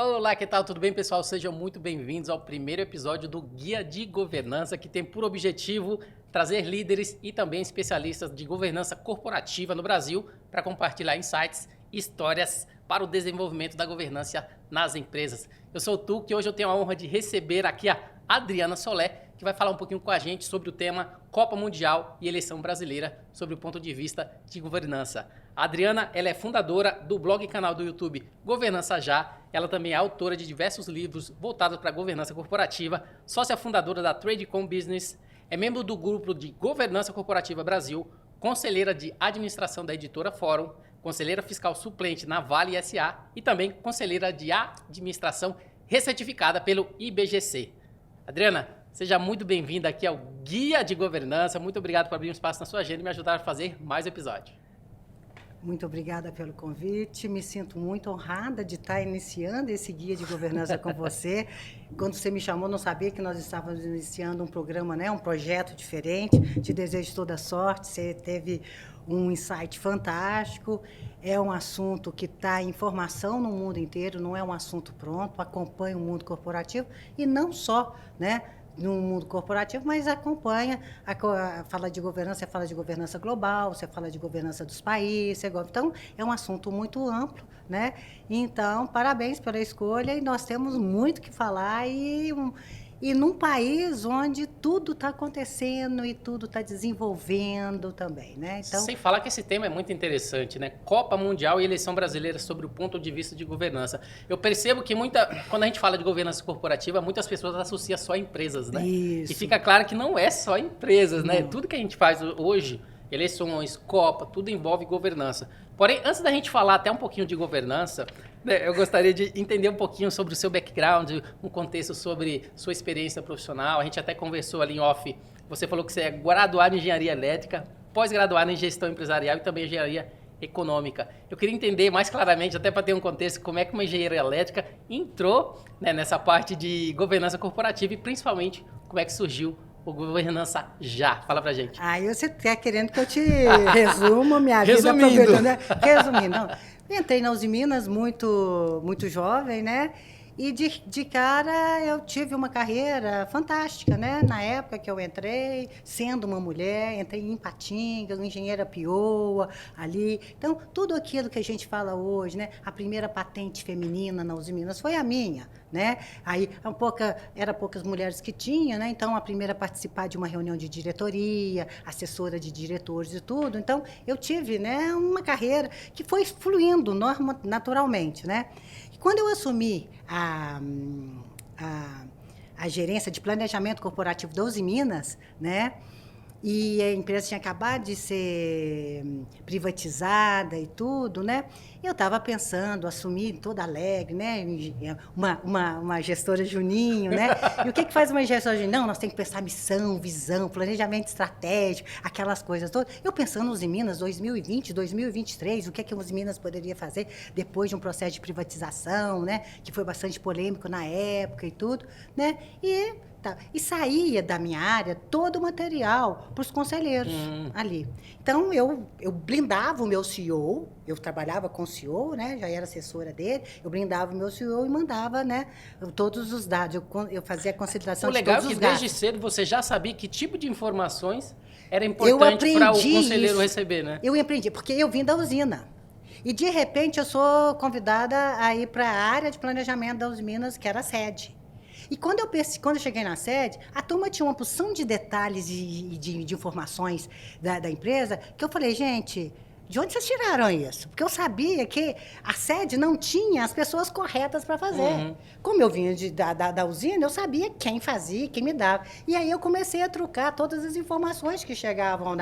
Olá, que tal? Tudo bem, pessoal? Sejam muito bem-vindos ao primeiro episódio do Guia de Governança, que tem por objetivo trazer líderes e também especialistas de governança corporativa no Brasil para compartilhar insights e histórias para o desenvolvimento da governança nas empresas. Eu sou o Tuque e hoje eu tenho a honra de receber aqui a Adriana Solé, que vai falar um pouquinho com a gente sobre o tema Copa Mundial e eleição brasileira, sobre o ponto de vista de governança. A Adriana, ela é fundadora do blog e canal do YouTube Governança Já. Ela também é autora de diversos livros voltados para a governança corporativa, sócia fundadora da Tradecom Business, é membro do grupo de Governança Corporativa Brasil, conselheira de administração da editora Fórum, conselheira fiscal suplente na Vale SA e também conselheira de administração recertificada pelo IBGC. Adriana, seja muito bem-vinda aqui ao Guia de Governança. Muito obrigado por abrir um espaço na sua agenda e me ajudar a fazer mais episódio. Muito obrigada pelo convite. Me sinto muito honrada de estar iniciando esse guia de governança com você. Quando você me chamou, não sabia que nós estávamos iniciando um programa, né, um projeto diferente. Te desejo toda sorte. Você teve um insight fantástico. É um assunto que está em formação no mundo inteiro, não é um assunto pronto. Acompanha o mundo corporativo e não só, né, no mundo corporativo, mas acompanha, fala de governança, você fala de governança global, você fala de governança dos países, então é um assunto muito amplo, né? Então, parabéns pela escolha e nós temos muito que falar e num país onde tudo está acontecendo e tudo está desenvolvendo também, né? Então, sem falar que esse tema é muito interessante, né? Copa Mundial e eleição brasileira sobre o ponto de vista de governança. Eu percebo que quando a gente fala de governança corporativa, muitas pessoas associam só a empresas, né? Isso. E fica claro que não é só empresas, né? Tudo que a gente faz hoje, eleições, Copa, tudo envolve governança. Porém, antes da gente falar até um pouquinho de governança, né, eu gostaria de entender um pouquinho sobre o seu background, um contexto sobre sua experiência profissional. A gente até conversou ali em off. Você falou que você é graduado em engenharia elétrica, pós-graduado em gestão empresarial e também engenharia econômica. Eu queria entender mais claramente, até para ter um contexto, como é que uma engenharia elétrica entrou, né, nessa parte de governança corporativa e principalmente como é que surgiu o Governança Já. Fala pra gente. Aí você está querendo que eu te resuma minha vida. Resumindo. Né? Resumindo. Não. Entrei na Uzi Minas muito jovem, né? E de cara eu tive uma carreira fantástica, né? Na época que eu entrei, sendo uma mulher, entrei em Ipatinga, engenheira pioa ali. Então, tudo aquilo que a gente fala hoje, né? A primeira patente feminina na Uzi Minas foi a minha, né? Aí eram poucas mulheres que tinha, né? Então, a primeira a participar de uma reunião de diretoria, assessora de diretores e tudo. Então, eu tive, né, uma carreira que foi fluindo naturalmente, né? Quando eu assumi a gerência de planejamento corporativo da Uzi Minas, né? E a empresa tinha acabado de ser privatizada e tudo, né? Eu estava pensando, assumir toda alegre, né? Uma gestora Juninho, né? E o que faz uma gestora Juninho? Não, nós temos que pensar missão, visão, planejamento estratégico, aquelas coisas todas. Eu pensando nos Minas 2020, 2023, o que os Minas poderia fazer depois de um processo de privatização, né? Que foi bastante polêmico na época e tudo, né? E saía da minha área todo o material para os conselheiros ali. Então, eu blindava o meu CEO, eu trabalhava com o CEO, né, já era assessora dele, eu blindava o meu CEO e mandava, né, todos os dados, eu fazia a consideração de todos os gastos. O legal é que desde cedo você já sabia que tipo de informações era importante para o conselheiro receber, né? Eu aprendi, porque eu vim da usina. E, de repente, eu sou convidada a ir para a área de planejamento da Uzi Minas, que era a sede. E quando eu cheguei na sede, a turma tinha uma porção de detalhes e de informações da empresa, que eu falei, gente, de onde vocês tiraram isso? Porque eu sabia que a sede não tinha as pessoas corretas para fazer. Como eu vinha da usina, eu sabia quem fazia, quem me dava. E aí eu comecei a trocar todas as informações que chegavam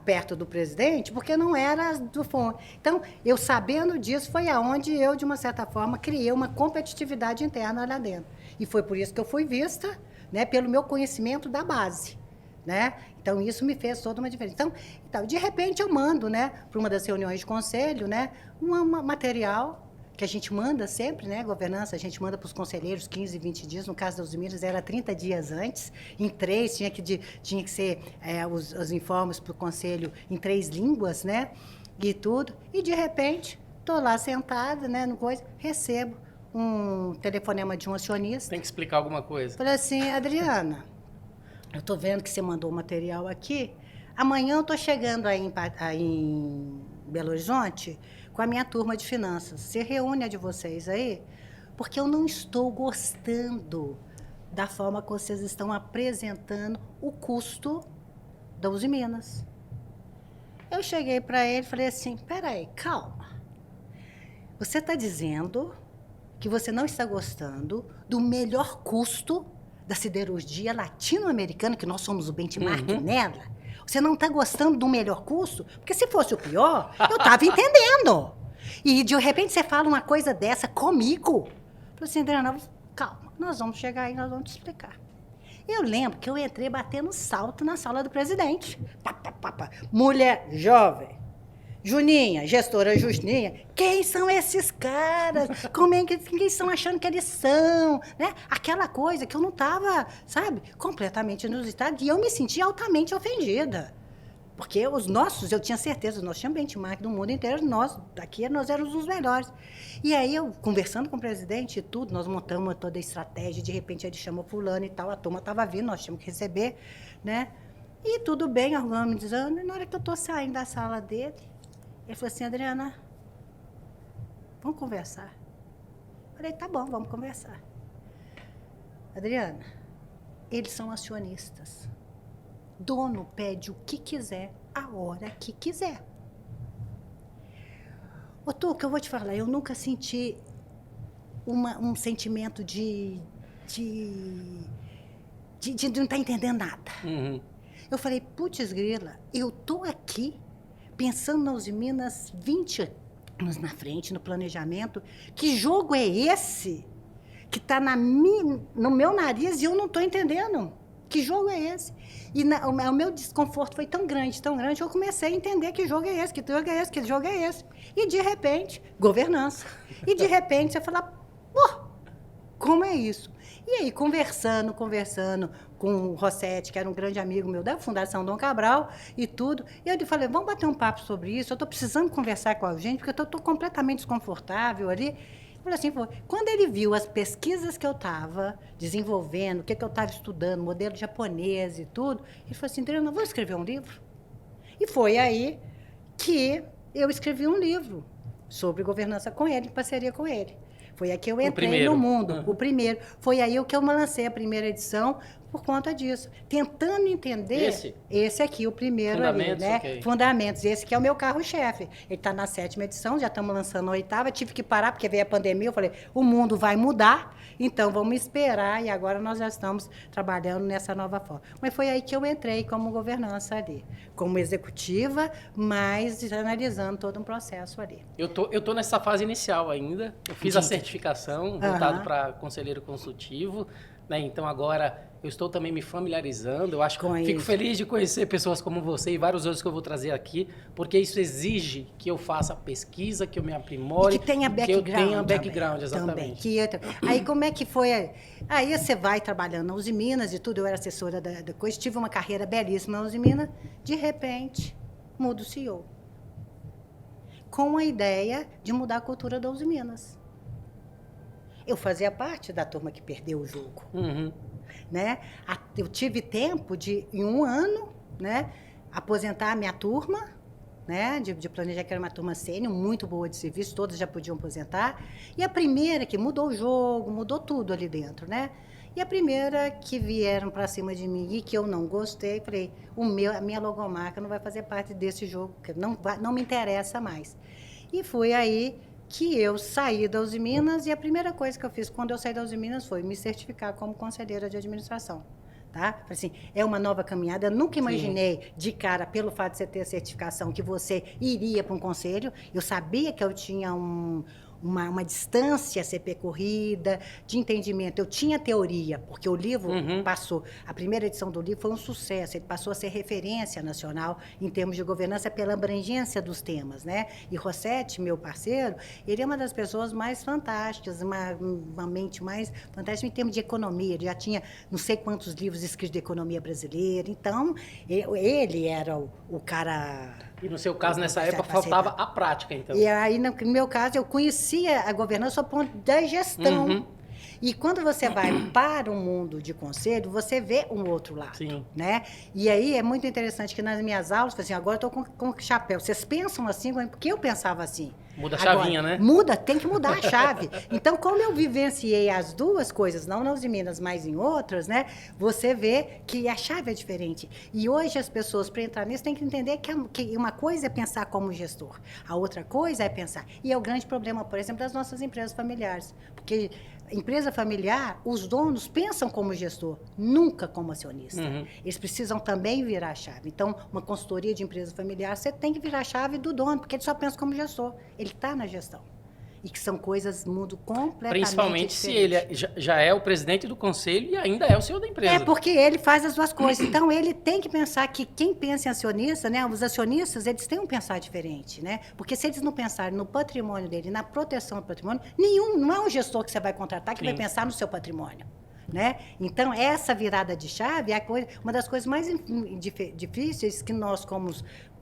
perto do presidente, porque não era do fundo. Então, eu sabendo disso, foi aonde eu, de uma certa forma, criei uma competitividade interna lá dentro. E foi por isso que eu fui vista, né, pelo meu conhecimento da base, né? Então, isso me fez toda uma diferença. Então, de repente, eu mando, né, para uma das reuniões de conselho, né, um material que a gente manda sempre, né, governança, a gente manda para os conselheiros 15, 20 dias, no caso da Uzi Minas era 30 dias antes, em 3, tinha que ser os informes para o conselho em 3 línguas, né, e tudo, e de repente, estou lá sentada, né, no coisa, recebo um telefonema de um acionista. Tem que explicar alguma coisa. Falei assim, Adriana, eu estou vendo que você mandou o material aqui. Amanhã eu estou chegando aí em Belo Horizonte com a minha turma de finanças. Você reúne a de vocês aí? Porque eu não estou gostando da forma que vocês estão apresentando o custo da Uzi Minas. Eu cheguei para ele e falei assim, peraí, calma. Você está dizendo que você não está gostando do melhor custo da siderurgia latino-americana, que nós somos o benchmark nela? Você não está gostando do melhor custo? Porque se fosse o pior, eu estava entendendo. E de repente você fala uma coisa dessa comigo. Eu falei assim, Adriana, calma, nós vamos chegar aí, nós vamos te explicar. Eu lembro que eu entrei batendo salto na sala do presidente. Pá, pá, pá, pá. Mulher jovem, Juninha, gestora Juninha, quem são esses caras? Como é que eles estão achando que eles são? Né? Aquela coisa que eu não estava, sabe, completamente inusitada. E eu me senti altamente ofendida. Porque os nossos, eu tinha certeza, nós tínhamos benchmark do mundo inteiro, nós éramos os melhores. E aí, eu conversando com o presidente e tudo, nós montamos toda a estratégia, de repente ele chamou fulano e tal, a turma estava vindo, nós tínhamos que receber, né? E tudo bem, organizando, e na hora que eu estou saindo da sala dele, ele falou assim, Adriana, vamos conversar. Eu falei, tá bom, vamos conversar. Adriana, eles são acionistas. Dono pede o que quiser, a hora que quiser. Ô, Tuca, eu vou te falar, eu nunca senti um sentimento de não estar entendendo nada. Eu falei, putz grila, eu tô aqui pensando nas Minas 20 anos na frente, no planejamento. Que jogo é esse que está no meu nariz e eu não estou entendendo? Que jogo é esse? E o meu desconforto foi tão grande, que eu comecei a entender que jogo é esse, que jogo é esse, que jogo é esse. E, de repente, governança. E, de repente, você fala, pô, como é isso? E aí, conversando com o Rossetti, que era um grande amigo meu da Fundação Dom Cabral e tudo, e eu falei, vamos bater um papo sobre isso, eu estou precisando conversar com a gente, porque eu estou completamente desconfortável ali. Falei assim, quando ele viu as pesquisas que eu estava desenvolvendo, o que eu estava estudando, modelo japonês e tudo, ele falou assim, Adriana, vou escrever um livro? E foi aí que eu escrevi um livro sobre governança com ele, em parceria com ele. Foi aí que eu entrei no mundo, o primeiro. Foi aí que eu lancei a primeira edição por conta disso. Tentando entender... Esse aqui, o primeiro Fundamentos, ali, né? Okay. Fundamentos. Esse que é o meu carro-chefe. Ele está na 7ª edição, já estamos lançando a 8ª. Tive que parar, porque veio a pandemia. Eu falei, o mundo vai mudar, então vamos esperar. E agora nós já estamos trabalhando nessa nova forma. Mas foi aí que eu entrei como governança ali. Como executiva, mas analisando todo um processo ali. Eu tô nessa fase inicial ainda. Eu fiz a certificação, voltado para conselheiro consultivo, né? Então agora eu estou também me familiarizando. Eu acho que fico feliz de conhecer pessoas como você e vários outros que eu vou trazer aqui, porque isso exige que eu faça pesquisa, que eu me aprimore, e que tenha background. Que eu tenha background, exatamente. Aí como é que foi? Aí você vai trabalhando na Uzi Minas e tudo, eu era assessora da coisa, tive uma carreira belíssima na Uzi Minas, de repente, muda o CEO. Com a ideia de mudar a cultura da Uzi Minas. Eu fazia parte da turma que perdeu o jogo. Né? Eu tive tempo de, em um ano, né, aposentar a minha turma, né, de planejar, que era uma turma sênior, muito boa de serviço, todos já podiam aposentar. E a primeira que mudou o jogo, mudou tudo ali dentro, né? E a primeira que vieram para cima de mim e que eu não gostei, falei, a minha logomarca não vai fazer parte desse jogo, porque não me interessa mais. E foi aí que eu saí da Uzi Minas e a primeira coisa que eu fiz quando eu saí da Uzi Minas foi me certificar como conselheira de administração. Tá? Assim, é uma nova caminhada. Eu nunca imaginei de cara, pelo fato de você ter a certificação, que você iria para um conselho. Eu sabia que eu tinha uma distância a ser percorrida, de entendimento. Eu tinha teoria, porque o livro passou, a primeira edição do livro foi um sucesso, ele passou a ser referência nacional em termos de governança pela abrangência dos temas, né? E Rossetti, meu parceiro, ele é uma das pessoas mais fantásticas, uma mente mais fantástica em termos de economia, ele já tinha não sei quantos livros escritos de economia brasileira, então ele era o cara E no seu caso, nessa época, faltava a prática, então. E aí, no meu caso, eu conhecia a governança ao ponto da gestão. Uhum. E quando você vai para o mundo de conselho, você vê um outro lado, Sim. né? E aí é muito interessante que nas minhas aulas, assim, agora eu estou com chapéu. Vocês pensam assim, porque eu pensava assim. Muda a Agora, chavinha, né? Muda, tem que mudar a chave. Então, como eu vivenciei as duas coisas, não nas Minas, mas em outras, né? Você vê que a chave é diferente. E hoje as pessoas, para entrar nisso, têm que entender que uma coisa é pensar como gestor, a outra coisa é pensar. E é o grande problema, por exemplo, das nossas empresas familiares. Porque empresa familiar, os donos pensam como gestor, nunca como acionista. Uhum. Eles precisam também virar a chave. Então, uma consultoria de empresa familiar, você tem que virar a chave do dono, porque ele só pensa como gestor. Ele está na gestão. E que são coisas mundo completamente Principalmente diferentes. se ele já é o presidente do conselho e ainda é o senhor da empresa. É porque ele faz as duas coisas. Então, ele tem que pensar que quem pensa em acionista, né, os acionistas, eles têm um pensar diferente, né? Porque se eles não pensarem no patrimônio dele, na proteção do patrimônio, não é um gestor que você vai contratar que vai pensar no seu patrimônio. Né? Então, essa virada de chave é uma das coisas mais difíceis que nós, como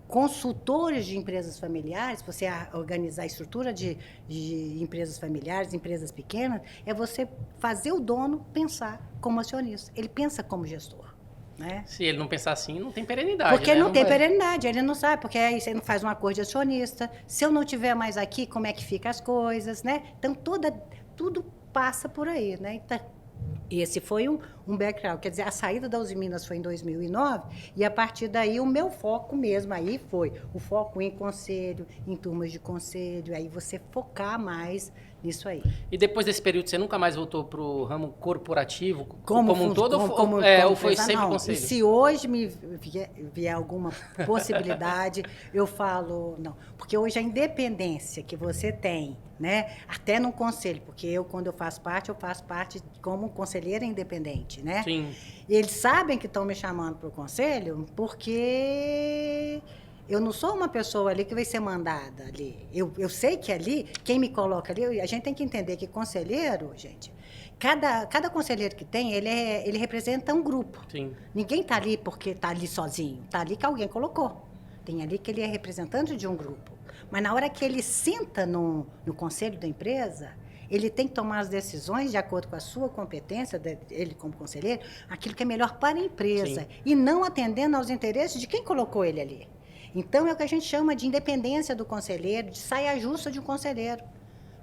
consultores de empresas familiares, você organizar a estrutura de empresas familiares, empresas pequenas, é você fazer o dono pensar como acionista. Ele pensa como gestor. Né? Se ele não pensar assim, não tem perenidade. Porque né? não tem perenidade, ele não sabe, porque aí você não faz um acordo de acionista. Se eu não estiver mais aqui, como é que ficam as coisas, né? Então, tudo passa por aí, né? Então, esse foi um background, quer dizer, a saída da Uzi Minas foi em 2009 e a partir daí o meu foco mesmo aí foi o foco em conselho, em turmas de conselho, aí você focar mais nisso aí. E depois desse período você nunca mais voltou para o ramo corporativo como um todo ou foi sempre conselho? E se hoje me vier alguma possibilidade, eu falo não, porque hoje a independência que você tem, né, até no conselho, porque quando eu faço parte como conselheira independente, né? Sim. Eles sabem que estão me chamando para o conselho porque eu não sou uma pessoa ali que vai ser mandada ali. Eu sei que ali, quem me coloca ali, a gente tem que entender que conselheiro, gente, cada conselheiro que tem, ele representa um grupo. Sim. Ninguém está ali porque está ali sozinho, está ali que alguém colocou. Tem ali que ele é representante de um grupo. Mas na hora que ele senta no conselho da empresa, ele tem que tomar as decisões de acordo com a sua competência, ele como conselheiro, aquilo que é melhor para a empresa. Sim. E não atendendo aos interesses de quem colocou ele ali. Então, é o que a gente chama de independência do conselheiro, de saia justa de um conselheiro.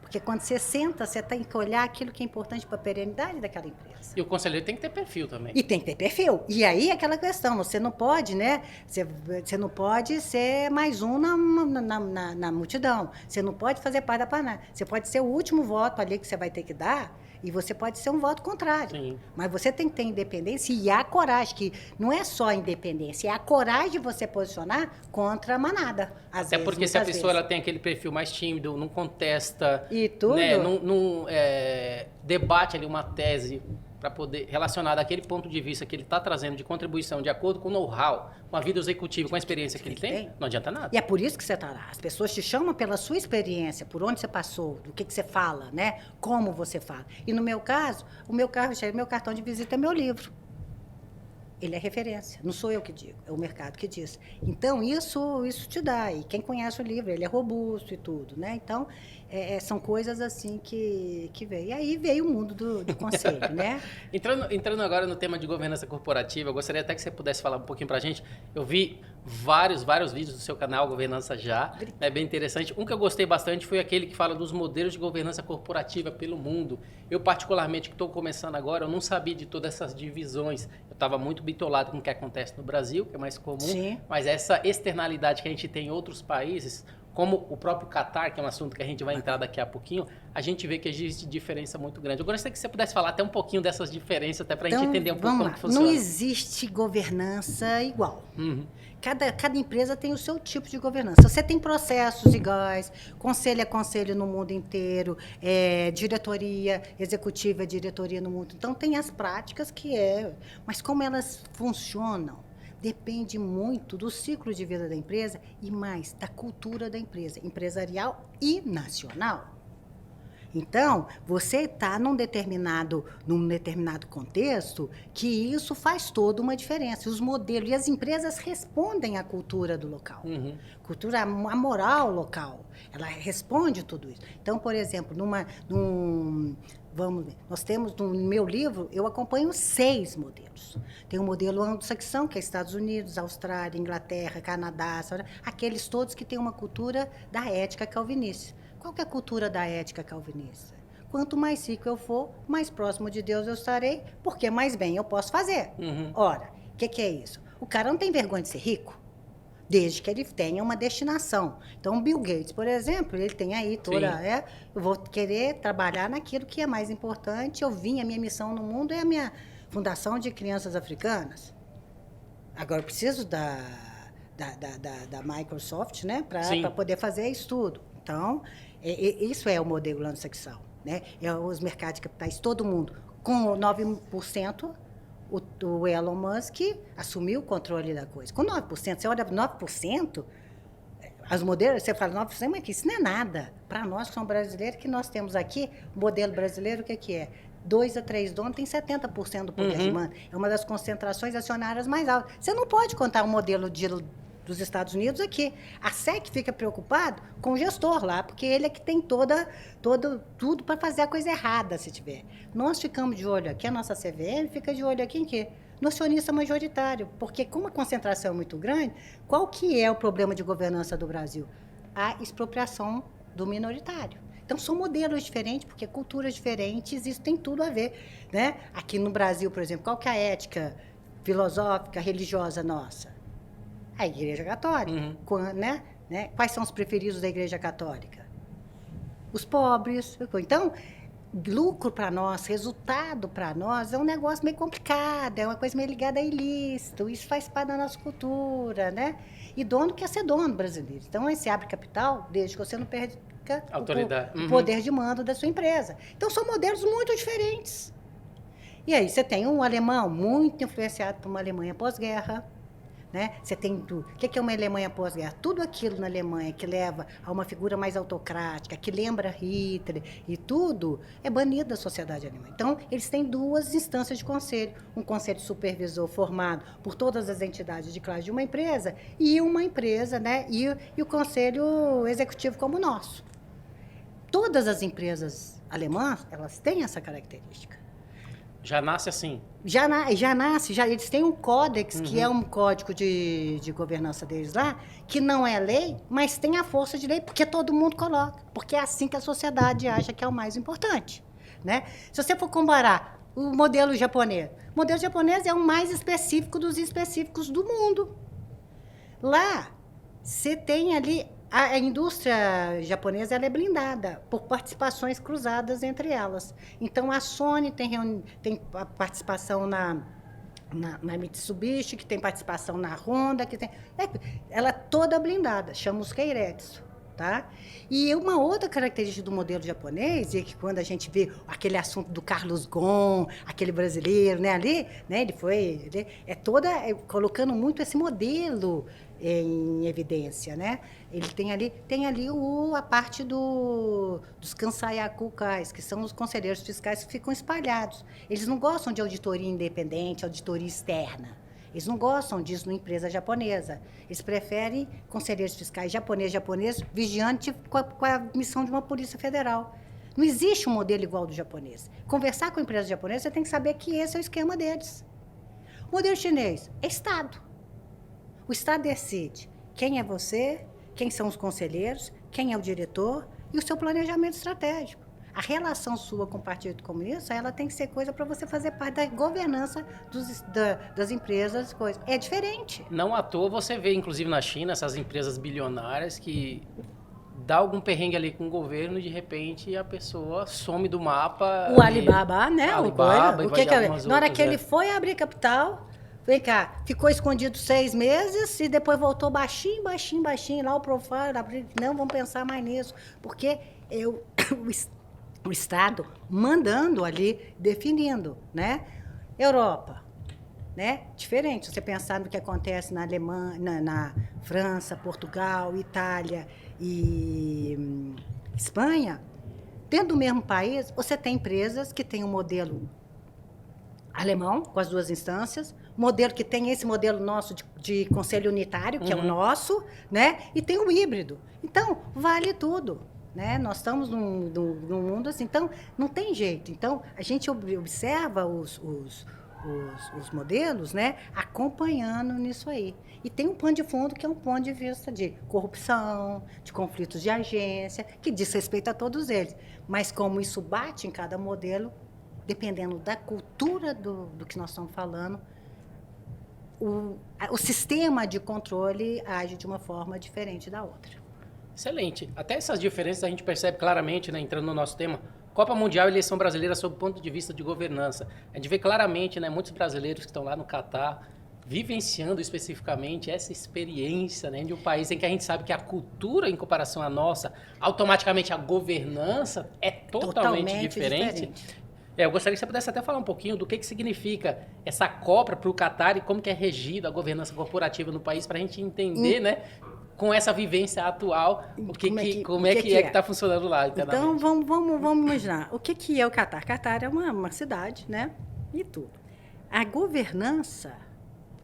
Porque quando você senta, você tem que olhar aquilo que é importante para a perenidade daquela empresa. E o conselheiro tem que ter perfil também. E tem que ter perfil. E aí, aquela questão, você não pode, né? Você não pode ser mais um na multidão. Você não pode fazer parte da panela. Você pode ser o último voto ali que você vai ter que dar, e você pode ser um voto contrário. Sim. Mas você tem que ter independência e a coragem, que não é só a independência, é a coragem de você posicionar contra a manada. Até porque se a pessoa ela tem aquele perfil mais tímido, não contesta, e tudo, né, não debate ali uma tese para poder relacionar daquele ponto de vista que ele está trazendo de contribuição, de acordo com o know-how, com a vida executiva, com a experiência que ele tem, não adianta nada. E é por isso que você está lá. As pessoas te chamam pela sua experiência, por onde você passou, do que você fala, né? Como você fala. E no meu caso, o meu cartão de visita é meu livro. Ele é referência, não sou eu que digo, é o mercado que diz. Então, isso te dá. E quem conhece o livro, ele é robusto e tudo, né? Então, são coisas assim que veio. E aí veio o mundo do conselho, né? Entrando agora no tema de governança corporativa, eu gostaria até que você pudesse falar um pouquinho pra gente. Eu vi vários vídeos do seu canal, Governança Já. É bem interessante. Um que eu gostei bastante foi aquele que fala dos modelos de governança corporativa pelo mundo. Eu, particularmente, que estou começando agora, eu não sabia de todas essas divisões. Eu estava muito bitolado com o que acontece no Brasil, que é mais comum. Sim. Mas essa externalidade que a gente tem em outros países, como o próprio Catar, que é um assunto que a gente vai entrar daqui a pouquinho, a gente vê que existe diferença muito grande. Eu gostaria que você pudesse falar até um pouquinho dessas diferenças, até para a gente entender um pouco como que funciona. Não existe governança igual. Uhum. Cada empresa tem o seu tipo de governança. Você tem processos iguais, conselho é conselho no mundo inteiro, diretoria executiva é diretoria no mundo. Então, tem as práticas mas como elas funcionam, depende muito do ciclo de vida da empresa e mais da cultura da empresa, empresarial e nacional. Então, você está num determinado contexto que isso faz toda uma diferença. Os modelos e as empresas respondem à cultura do local. Cultura, a moral local, ela responde tudo isso. Então, por exemplo, vamos ver, nós temos, no meu livro, eu acompanho 6 modelos. Tem o modelo anglo-saxão, que é Estados Unidos, Austrália, Inglaterra, Canadá, aqueles todos que têm uma cultura da ética calvinista. Qual que é a cultura da ética calvinista? Quanto mais rico eu for, mais próximo de Deus eu estarei, porque mais bem eu posso fazer. Ora, o que é isso? O cara não tem vergonha de ser rico, desde que ele tenha uma destinação. Então, Bill Gates, por exemplo, ele tem aí toda... eu vou querer trabalhar naquilo que é mais importante. A minha missão no mundo é a minha fundação de crianças africanas. Agora, eu preciso da Microsoft, né, para poder fazer isso tudo. Então, isso é o modelo anglo-saxão, né? É os mercados de capitais, todo mundo. Com 9%, o Elon Musk assumiu o controle da coisa. Com 9%, você olha 9%, as modelos, você fala 9%, mas isso não é nada. Para nós que somos brasileiros, que nós temos aqui, o modelo brasileiro, o que é? 2 a 3 donos tem 70% do poder de mando. É uma das concentrações acionárias mais altas. Você não pode contar um modelo dos Estados Unidos aqui. A SEC fica preocupado com o gestor lá, porque ele é que tem tudo para fazer a coisa errada, se tiver. Nós ficamos de olho aqui, a nossa CVM fica de olho aqui em quê? No acionista majoritário, porque como a concentração é muito grande, qual que é o problema de governança do Brasil? A expropriação do minoritário. Então, são modelos diferentes, porque culturas diferentes, isso tem tudo a ver, né? Aqui no Brasil, por exemplo, qual que é a ética filosófica, religiosa nossa? A Igreja Católica, né? Quais são os preferidos da Igreja Católica? Os pobres. Então, lucro para nós, resultado para nós, é um negócio meio complicado, é uma coisa meio ligada a ilícito, isso faz parte da nossa cultura, né? E dono quer ser dono brasileiro. Então, aí você abre capital, desde que você não perca autoridade. O poder de mando da sua empresa. Então, são modelos muito diferentes. E aí, você tem um alemão muito influenciado por uma Alemanha pós-guerra, né? Você tem tudo. O que é uma Alemanha pós-guerra? Tudo aquilo na Alemanha que leva a uma figura mais autocrática, que lembra Hitler e tudo, é banido da sociedade alemã. Então, eles têm 2 instâncias de conselho. Um conselho supervisor formado por todas as entidades de classe de uma empresa e uma empresa, né? E o conselho executivo como o nosso. Todas as empresas alemãs, elas têm essa característica. Já nasce assim? Já nasce, eles têm um códex, que é um código de governança deles lá, que não é lei, mas tem a força de lei, porque todo mundo coloca, porque é assim que a sociedade acha que é o mais importante, né? Se você for comparar o modelo japonês é o mais específico dos específicos do mundo. Lá, você tem ali... A indústria japonesa ela é blindada por participações cruzadas entre elas. Então, a Sony tem participação na Mitsubishi, que tem participação na Honda, ela é toda blindada, chama os Keiretsu. Tá? E uma outra característica do modelo japonês é que quando a gente vê aquele assunto do Carlos Ghosn, aquele brasileiro, né, ali, né, ele colocando muito esse modelo em evidência, né? Ele tem ali a parte dos Kansai-Akukais, que são os conselheiros fiscais que ficam espalhados. Eles não gostam de auditoria independente, auditoria externa. Eles não gostam disso numa empresa japonesa. Eles preferem conselheiros fiscais japoneses, vigiantes com a missão de uma polícia federal. Não existe um modelo igual ao do japonês. Conversar com a empresa japonesa, você tem que saber que esse é o esquema deles. O modelo chinês é Estado. O Estado decide quem é você, quem são os conselheiros, quem é o diretor e o seu planejamento estratégico. A relação sua com o Partido Comunista, ela tem que ser coisa para você fazer parte da governança das empresas, coisas. É diferente. Não à toa você vê, inclusive na China, essas empresas bilionárias que dá algum perrengue ali com o governo e de repente a pessoa some do mapa. O Alibaba, né? Alibaba, na hora que ele foi abrir capital, vem cá, ficou escondido 6 meses e depois voltou baixinho, lá o profile, não, vamos pensar mais nisso, porque o Estado mandando ali, definindo, né? Europa, né? Diferente, se você pensar no que acontece na Alemanha, na França, Portugal, Itália e Espanha, Dentro do mesmo país, você tem empresas que têm um modelo alemão, com as 2 instâncias, modelo que tem esse modelo nosso de conselho unitário, que é o nosso, né? E tem o híbrido. Então, vale tudo. Né? Nós estamos num mundo assim, então não tem jeito. Então, a gente observa os modelos, né, acompanhando nisso aí. E tem um pano de fundo que é um ponto de vista de corrupção, de conflitos de agência, que diz respeito a todos eles. Mas como isso bate em cada modelo, dependendo da cultura do que nós estamos falando, o sistema de controle age de uma forma diferente da outra. Excelente. Até essas diferenças a gente percebe claramente, né, entrando no nosso tema. Copa Mundial e eleição brasileira sob o ponto de vista de governança. A gente vê claramente, né, muitos brasileiros que estão lá no Catar vivenciando especificamente essa experiência, né, de um país em que a gente sabe que a cultura, em comparação à nossa, automaticamente a governança é totalmente diferente. Eu gostaria que você pudesse até falar um pouquinho do que significa essa Copa para o Catar e como que é regida a governança corporativa no país, para a gente entender, né, com essa vivência atual, como é que está funcionando lá. Então, vamos imaginar. O que é o Catar? Catar é uma cidade, né? E tudo. A governança,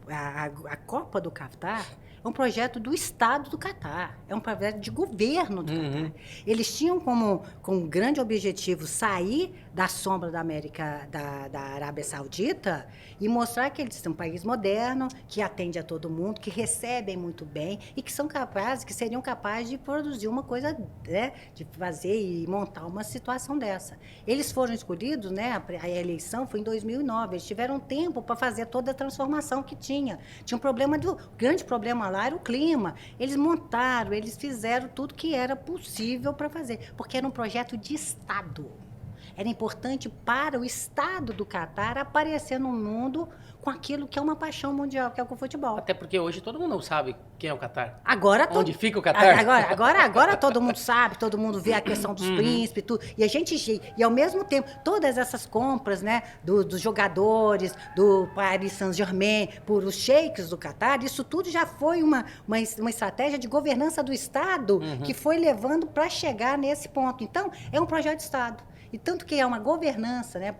a Copa do Catar, é um projeto do Estado do Catar. É um projeto de governo do Catar. Eles tinham como grande objetivo sair da sombra da América, da Arábia Saudita, e mostrar que eles são um país moderno, que atende a todo mundo, que recebem muito bem e que são capazes, que seriam capazes de produzir uma coisa, né, de fazer e montar uma situação dessa. Eles foram escolhidos, né, a eleição foi em 2009, eles tiveram tempo para fazer toda a transformação que tinha. Tinha um problema, o grande problema lá era o clima. Eles montaram, eles fizeram tudo que era possível para fazer, porque era um projeto de Estado. Era importante para o Estado do Catar aparecer no mundo com aquilo que é uma paixão mundial, que é o futebol. Até porque hoje todo mundo sabe quem é o Catar. Onde fica o Catar? Agora todo mundo sabe, todo mundo vê a questão dos príncipes, tudo. E ao mesmo tempo, todas essas compras, né, dos jogadores, do Paris Saint-Germain, por os sheiks do Catar, isso tudo já foi uma estratégia de governança do Estado que foi levando para chegar nesse ponto. Então, é um projeto de Estado. E tanto que é uma governança, né?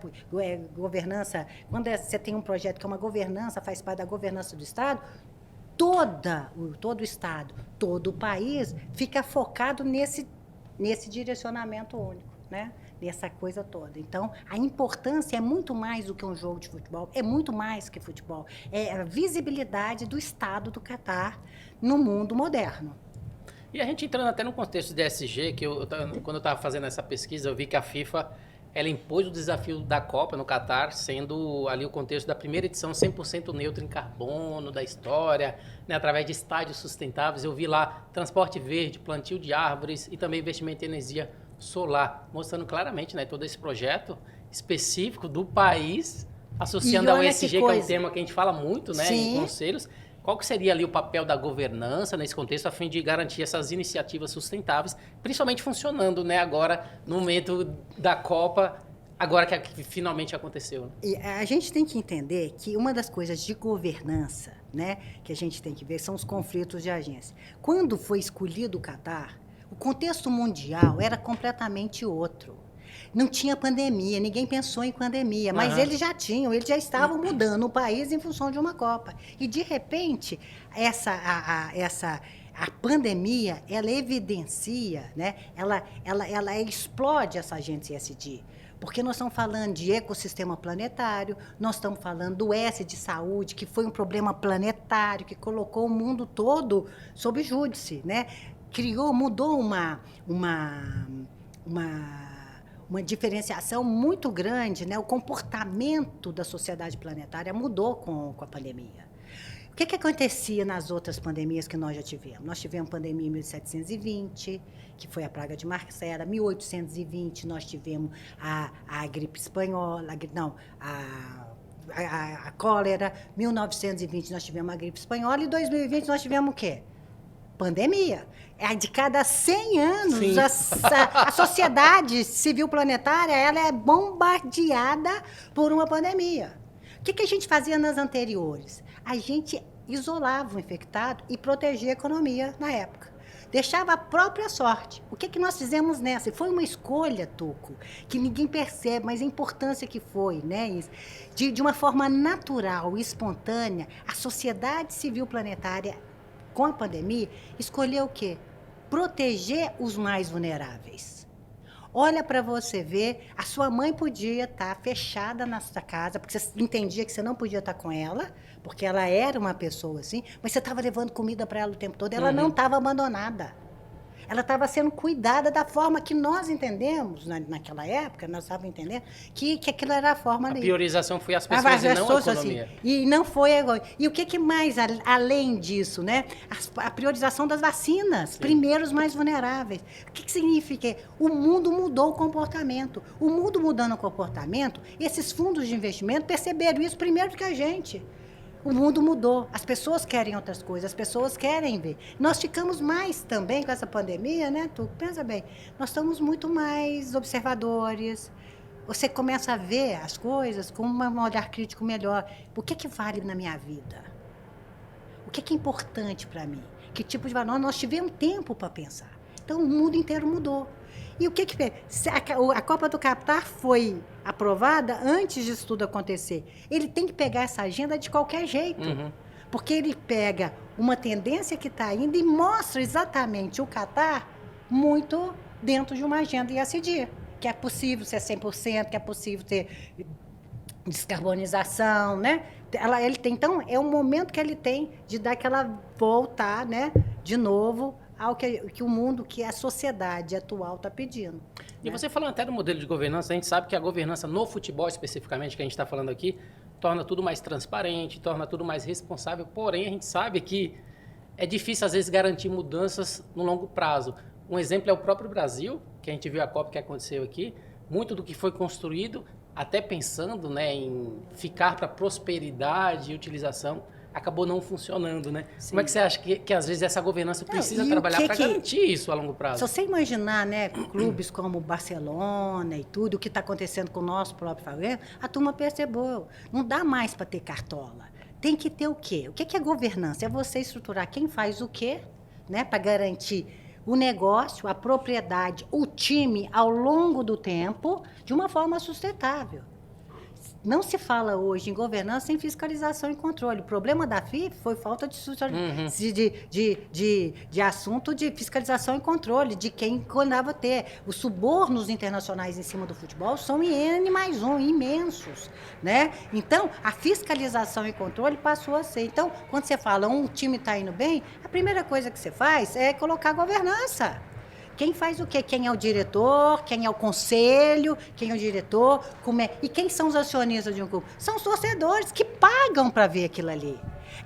Quando você tem um projeto que é uma governança, faz parte da governança do Estado, todo o Estado, todo o país fica focado nesse direcionamento único, né? Nessa coisa toda. Então, a importância é muito mais do que um jogo de futebol, é muito mais que futebol. É a visibilidade do Estado do Catar no mundo moderno. E a gente entrando até no contexto de ESG, que quando eu estava fazendo essa pesquisa, eu vi que a FIFA ela impôs o desafio da Copa no Catar, sendo ali o contexto da primeira edição 100% neutro em carbono da história, né, através de estádios sustentáveis. Eu vi lá transporte verde, plantio de árvores e também investimento em energia solar, mostrando claramente, né, todo esse projeto específico do país, associando ao ESG, que é um tema que a gente fala muito, né, em conselhos. Qual que seria ali o papel da governança nesse contexto a fim de garantir essas iniciativas sustentáveis, principalmente funcionando, né, agora no momento da Copa, agora que finalmente aconteceu? Né? E a gente tem que entender que uma das coisas de governança, né, que a gente tem que ver são os conflitos de agência. Quando foi escolhido o Catar, o contexto mundial era completamente outro. Não tinha pandemia, ninguém pensou em pandemia, mas eles já estavam mudando o país em função de uma Copa. E, de repente, a pandemia, ela evidencia, né? ela explode essa agência ESG. Porque nós estamos falando de ecossistema planetário, nós estamos falando do S de saúde, que foi um problema planetário, que colocou o mundo todo sob júdice, né? Mudou uma diferenciação muito grande, né? O comportamento da sociedade planetária mudou com a pandemia. O que acontecia nas outras pandemias que nós já tivemos? Nós tivemos pandemia em 1720, que foi a praga de Marcela. 1820, nós tivemos a gripe espanhola, a cólera. 1920, nós tivemos a gripe espanhola. E 2020, nós tivemos o quê? Pandemia. De cada 100 anos, a sociedade civil planetária ela é bombardeada por uma pandemia. O que a gente fazia nas anteriores? A gente isolava o infectado e protegia a economia na época. deixava a própria sorte. O que nós fizemos nessa? Foi uma escolha, Tuco, que ninguém percebe, mas a importância que foi, né? Isso. De uma forma natural e espontânea, a sociedade civil planetária, com a pandemia, escolheu o quê? Proteger os mais vulneráveis. Olha para você ver, a sua mãe podia estar fechada na sua casa, porque você entendia que você não podia estar com ela, porque ela era uma pessoa assim, mas você estava levando comida para ela o tempo todo, ela não estava abandonada. Ela estava sendo cuidada da forma que nós entendemos, naquela época, nós estávamos entendendo, que aquilo era a forma... A priorização foi as pessoas e não a economia. Assim, e não foi... E o que mais, além disso, né? A priorização das vacinas, sim, primeiro os mais vulneráveis. O que significa? O mundo mudou o comportamento. O mundo mudando o comportamento, esses fundos de investimento perceberam isso primeiro do que a gente. O mundo mudou, as pessoas querem outras coisas, as pessoas querem ver. Nós ficamos mais também com essa pandemia, né, Tu? Pensa bem, nós estamos muito mais observadores. Você começa a ver as coisas com um olhar crítico melhor. O que vale na minha vida? O que é importante para mim? Que tipo de valor? Nós tivemos tempo para pensar. Então, o mundo inteiro mudou. E o que a Copa do Catar foi aprovada antes disso tudo acontecer. Ele tem que pegar essa agenda de qualquer jeito. Porque ele pega uma tendência que está indo e mostra exatamente o Catar muito dentro de uma agenda ISD. Que é possível ser 100%, que é possível ter descarbonização, né? Então, é um momento que ele tem de dar aquela voltar, né, de novo ao que o mundo, que a sociedade atual está pedindo. E você falando até do modelo de governança, a gente sabe que a governança no futebol, especificamente, que a gente está falando aqui, torna tudo mais transparente, torna tudo mais responsável, porém a gente sabe que é difícil, às vezes, garantir mudanças no longo prazo. Um exemplo é o próprio Brasil, que a gente viu a Copa que aconteceu aqui, muito do que foi construído, até pensando, né, em ficar para prosperidade e utilização, acabou não funcionando, né? Sim. Como é que você acha que às vezes essa governança precisa trabalhar para garantir isso a longo prazo? Se você imaginar, né, clubes como Barcelona e tudo, o que está acontecendo com o nosso próprio Flamengo, a turma percebeu, não dá mais para ter cartola. Tem que ter o quê? O que é governança? É você estruturar quem faz o quê, né, para garantir o negócio, a propriedade, o time ao longo do tempo, de uma forma sustentável. Não se fala hoje em governança sem fiscalização e controle. O problema da FIFA foi falta de assunto de fiscalização e controle, de quem mandava ter. Os subornos internacionais em cima do futebol são N+1, imensos, né? Então, a fiscalização e controle passou a ser. Então, quando você fala um time está indo bem, a primeira coisa que você faz é colocar governança. Quem faz o quê? Quem é o diretor? Quem é o conselho? Quem é o diretor? E quem são os acionistas de um clube? São os torcedores que pagam para ver aquilo ali.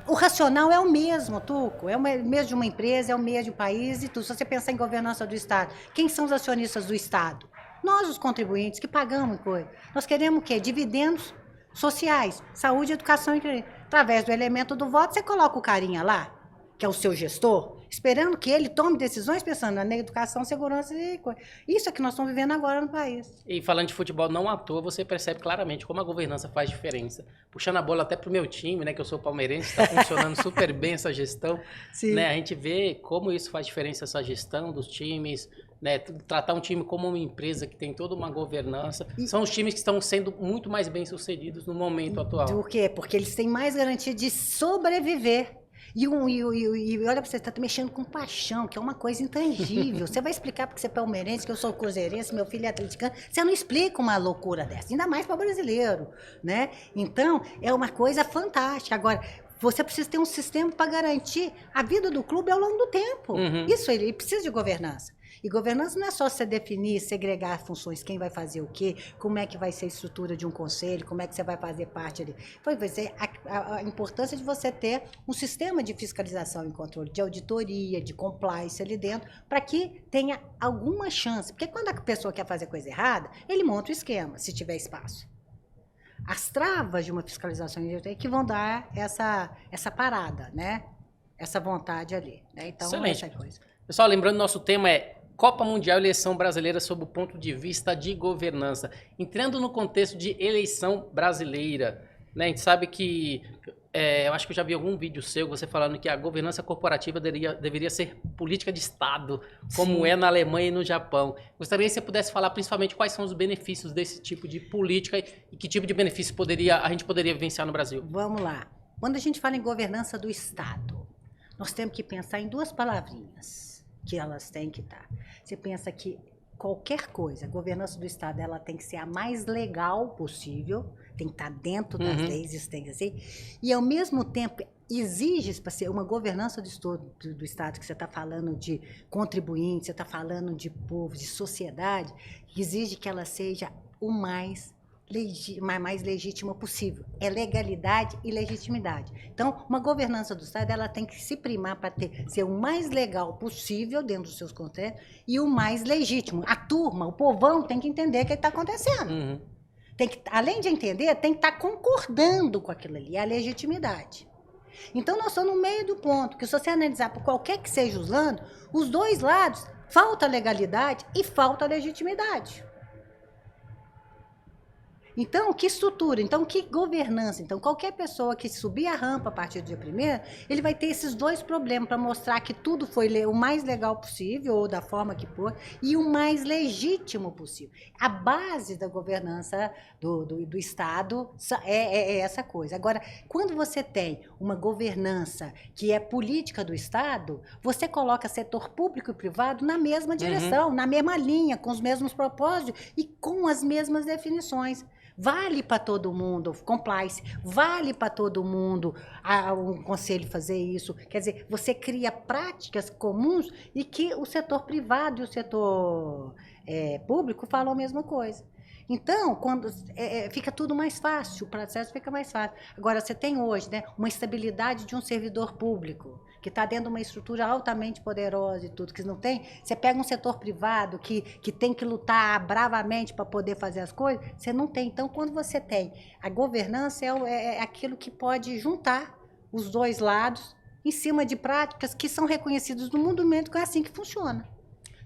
O racional é o mesmo, Tuco. É o mesmo de uma empresa, é o mesmo de um país e tudo. Se você pensar em governança do Estado, quem são os acionistas do Estado? Nós, os contribuintes, que pagamos coisa. Nós queremos o quê? Dividendos sociais, saúde, educação e crédito. Através do elemento do voto, você coloca o carinha lá, que é o seu gestor, esperando que ele tome decisões pensando na educação, segurança e coisa. Isso é que nós estamos vivendo agora no país. E falando de futebol, não à toa, você percebe claramente como a governança faz diferença. Puxando a bola até pro meu time, né, que eu sou palmeirense, está funcionando super bem essa gestão. Sim. Né, a gente vê como isso faz diferença, essa gestão dos times, né, tratar um time como uma empresa que tem toda uma governança. São os times que estão sendo muito mais bem-sucedidos no momento atual. Por quê? Porque eles têm mais garantia de sobreviver. E olha pra você, tá mexendo com paixão, que é uma coisa intangível. Você vai explicar porque você é palmeirense, que eu sou cruzeirense, meu filho é atleticano. Você não explica uma loucura dessa, ainda mais para brasileiro, né? Então, é uma coisa fantástica. Agora, você precisa ter um sistema para garantir a vida do clube ao longo do tempo. Isso, ele precisa de governança. E governança não é só você definir, segregar funções, quem vai fazer o quê, como é que vai ser a estrutura de um conselho, como é que você vai fazer parte ali. Vai ser a importância de você ter um sistema de fiscalização e controle, de auditoria, de compliance ali dentro, para que tenha alguma chance. Porque quando a pessoa quer fazer coisa errada, ele monta o esquema, se tiver espaço. As travas de uma fiscalização é que vão dar essa parada, né? Essa vontade ali. Né? Então, excelente. Essa coisa. Pessoal, lembrando, nosso tema é Copa Mundial e Eleição Brasileira sob o ponto de vista de governança. Entrando no contexto de eleição brasileira, né? A gente sabe que, eu acho que eu já vi algum vídeo seu, você falando que a governança corporativa deveria ser política de Estado, como Sim. é na Alemanha e no Japão. Gostaria que você pudesse falar principalmente quais são os benefícios desse tipo de política e que tipo de benefício a gente poderia vivenciar no Brasil. Vamos lá. Quando a gente fala em governança do Estado, nós temos que pensar em duas palavrinhas que elas têm que estar. Você pensa que qualquer coisa, a governança do Estado, ela tem que ser a mais legal possível, tem que estar dentro das leis, isso tem que ser, e ao mesmo tempo exige para ser uma governança do Estado, que você está falando de contribuinte, você está falando de povo, de sociedade, exige que ela seja o mais legítima possível. É legalidade e legitimidade. Então, uma governança do Estado, ela tem que se primar para ser o mais legal possível dentro dos seus contextos e o mais legítimo. A turma, o povão tem que entender o que está acontecendo. Tem que, além de entender, tem que estar concordando com aquilo ali, é a legitimidade. Então, nós estamos no meio do ponto, que se você analisar por qualquer que seja os lados, os dois lados, falta legalidade e falta legitimidade. Então, que estrutura? Então, que governança? Então, qualquer pessoa que subir a rampa a partir do dia 1º, ele vai ter esses dois problemas para mostrar que tudo foi o mais legal possível, ou da forma que for, e o mais legítimo possível. A base da governança do Estado é essa coisa. Agora, quando você tem uma governança que é política do Estado, você coloca setor público e privado na mesma direção, na mesma linha, com os mesmos propósitos e com as mesmas definições. Vale para todo mundo, compliance, vale para todo mundo um conselho fazer isso. Quer dizer, você cria práticas comuns e que o setor privado e o setor público falam a mesma coisa. Então, quando fica tudo mais fácil, o processo fica mais fácil. Agora, você tem hoje, né, uma estabilidade de um servidor público, que está dentro de uma estrutura altamente poderosa e tudo, que não tem. Você pega um setor privado que tem que lutar bravamente para poder fazer as coisas, você não tem. Então, quando você tem a governança, é aquilo que pode juntar os dois lados em cima de práticas que são reconhecidas no mundo médico, é assim que funciona.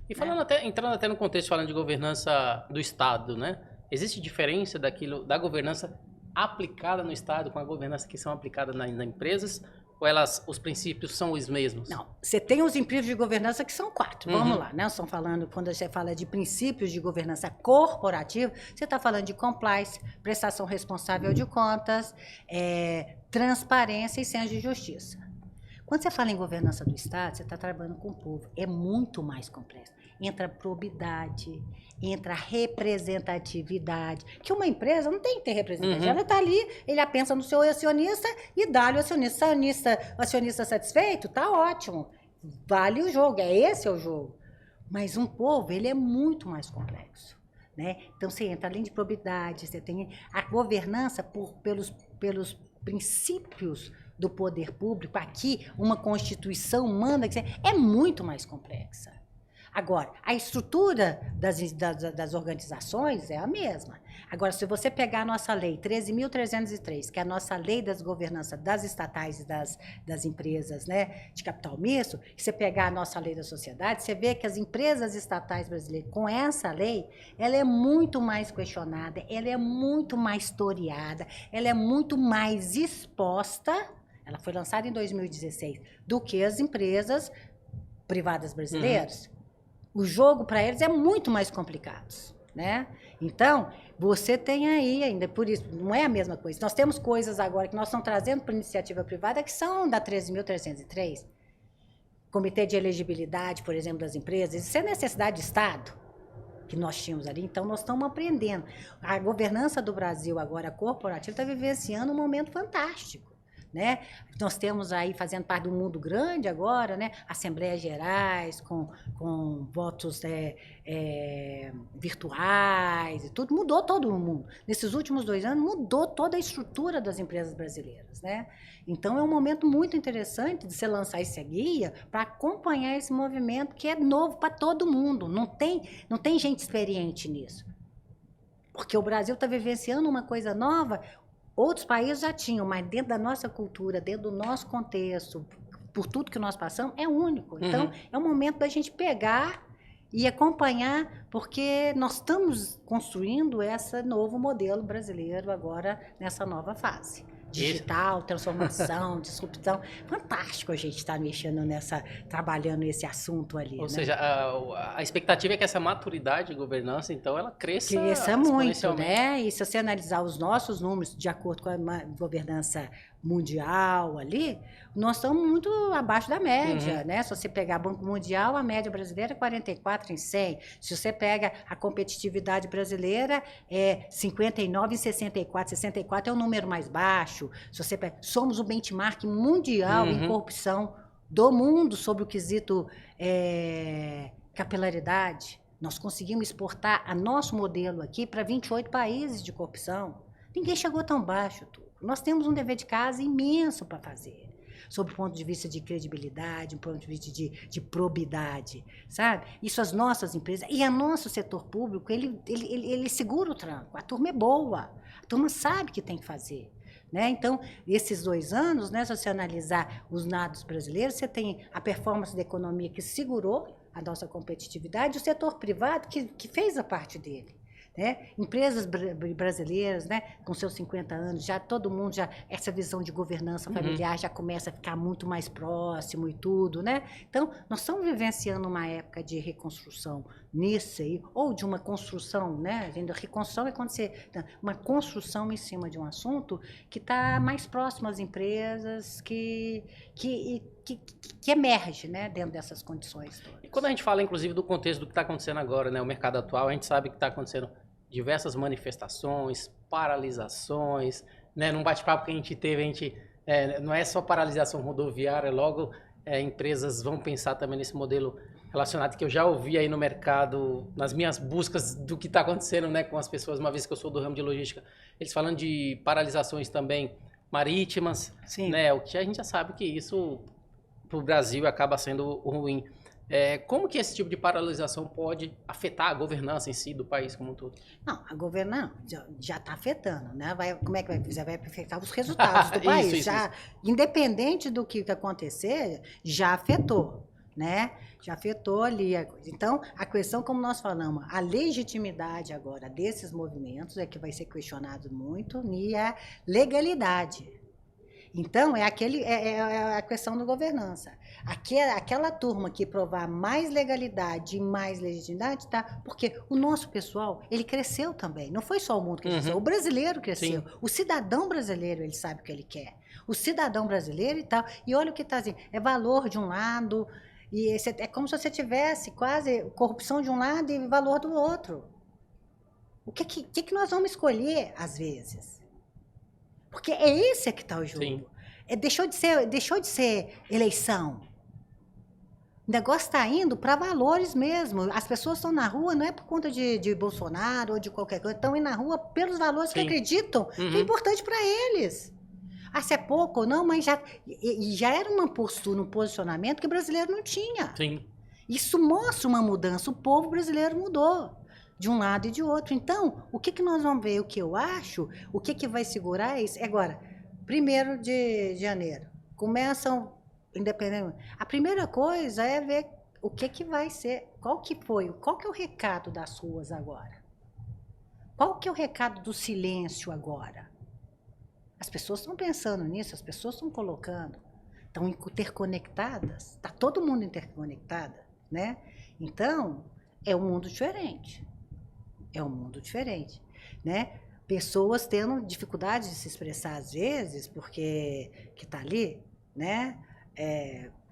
E falando entrando até no contexto, falando de governança do Estado, né? Existe diferença da governança aplicada no Estado com a governança que são aplicadas nas empresas? Ou os princípios são os mesmos? Não, você tem os princípios de governança que são 4. Vamos lá, né? Estão falando, quando você fala de princípios de governança corporativa, você está falando de compliance, prestação responsável de contas, transparência e senso de justiça. Quando você fala em governança do Estado, você está trabalhando com o povo. É muito mais complexo. Entra probidade, entra representatividade. Que uma empresa não tem que ter representatividade. Ela está ali, ele pensa no seu acionista e dá-lhe o acionista. O acionista satisfeito, tá ótimo. Vale o jogo, esse é o jogo. Mas um povo, ele é muito mais complexo. Né? Então, você entra além de probidade, você tem a governança pelos princípios do poder público. Aqui, uma Constituição manda que é muito mais complexa. Agora, a estrutura das organizações é a mesma. Agora, se você pegar a nossa lei 13.303, que é a nossa lei das governanças das estatais e das empresas, né, de capital misto, se você pegar a nossa lei da sociedade, você vê que as empresas estatais brasileiras, com essa lei, ela é muito mais questionada, ela é muito mais historiada, ela é muito mais exposta, ela foi lançada em 2016, do que as empresas privadas brasileiras. O jogo para eles é muito mais complicado, né? Então, você tem aí ainda, por isso, não é a mesma coisa. Nós temos coisas agora que nós estamos trazendo para a iniciativa privada que são da 13.303. Comitê de elegibilidade, por exemplo, das empresas, isso é necessidade de Estado que nós tínhamos ali. Então, nós estamos aprendendo. A governança do Brasil agora, corporativa, está vivenciando um momento fantástico. Né? Nós temos aí, fazendo parte do mundo grande agora, né? Assembleias gerais, com votos virtuais, e tudo, mudou todo o mundo. Nesses últimos 2 anos, mudou toda a estrutura das empresas brasileiras. Né? Então, é um momento muito interessante de você lançar essa guia para acompanhar esse movimento que é novo para todo mundo. Não tem gente experiente nisso. Porque o Brasil está vivenciando uma coisa nova. Outros países já tinham, mas dentro da nossa cultura, dentro do nosso contexto, por tudo que nós passamos, é único. Então, é o momento da gente pegar e acompanhar, porque nós estamos construindo esse novo modelo brasileiro agora, nessa nova fase. Digital, transformação, disrupção. Fantástico a gente estar mexendo trabalhando nesse assunto ali. Ou né? seja, a expectativa é que essa maturidade de governança, então, ela cresça Muito, né? E se você analisar os nossos números de acordo com a governança mundial ali, nós estamos muito abaixo da média, né? Se você pegar Banco Mundial, a média brasileira é 44 em 100. Se você pega a competitividade brasileira, é 59 em 64. 64 é o número mais baixo. Se você pega, somos o benchmark mundial em corrupção do mundo sobre o quesito capilaridade. Nós conseguimos exportar a nosso modelo aqui para 28 países de corrupção. Ninguém chegou tão baixo, Tuco. Nós temos um dever de casa imenso para fazer, sob o ponto de vista de credibilidade, do ponto de vista de probidade, sabe? Isso as nossas empresas e o nosso setor público, ele segura o tranco. A turma é boa, a turma sabe o que tem que fazer. Né? Então, esses 2 anos, né, se você analisar os dados brasileiros, você tem a performance da economia que segurou a nossa competitividade, o setor privado que fez a parte dele. Né? Empresas brasileiras, né, com seus 50 anos, já todo mundo, essa visão de governança familiar já começa a ficar muito mais próximo e tudo, né? Então, nós estamos vivenciando uma época de reconstrução nisso aí, ou de uma construção, né? A reconstrução é quando uma construção em cima de um assunto que está mais próximo às empresas, que emerge, né, dentro dessas condições todas. E quando a gente fala, inclusive, do contexto do que está acontecendo agora, né, o mercado atual, a gente sabe que está acontecendo diversas manifestações, paralisações, né, num bate-papo que a gente teve, não é só paralisação rodoviária, logo empresas vão pensar também nesse modelo relacionado que eu já ouvi aí no mercado, nas minhas buscas do que está acontecendo, né, com as pessoas, uma vez que eu sou do ramo de logística, eles falando de paralisações também marítimas, né, o que a gente já sabe que isso para o Brasil acaba sendo ruim. Como que esse tipo de paralisação pode afetar a governança em si do país como um todo? Não, a governança já está afetando, né? Como é que vai fazer? Vai afetar os resultados do país. Isso. Independente do que acontecer, já afetou, né? Já afetou ali a coisa. Então, a questão, como nós falamos, a legitimidade agora desses movimentos é que vai ser questionado muito, e a legalidade. Então, é a questão da governança. Aquela turma que provar mais legalidade e mais legitimidade, tá? Porque o nosso pessoal, ele cresceu também. Não foi só o mundo que cresceu, o brasileiro cresceu. Sim. O cidadão brasileiro, ele sabe o que ele quer. O cidadão brasileiro e tal. E olha o que está assim, é valor de um lado, e é como se você tivesse quase corrupção de um lado e valor do outro. O que nós vamos escolher, às vezes? Porque é esse que está o jogo. Sim. Deixou de ser eleição. O negócio está indo para valores mesmo. As pessoas estão na rua não é por conta de Bolsonaro ou de qualquer coisa, estão indo na rua pelos valores Sim. que acreditam que é importante para eles. Se é pouco ou não, mas já era uma postura, um posicionamento que o brasileiro não tinha. Sim. Isso mostra uma mudança. O povo brasileiro mudou de um lado e de outro. Então, o que nós vamos ver? O que eu acho, o que vai segurar isso? Agora, 1º de janeiro, começam, independente. A primeira coisa é ver o que vai ser, qual que é o recado das ruas agora? Qual que é o recado do silêncio agora? As pessoas estão pensando nisso, as pessoas estão colocando, estão interconectadas, está todo mundo interconectado, né? Então, é um mundo diferente. É um mundo diferente, né? Pessoas tendo dificuldade de se expressar às vezes, porque que está ali, né?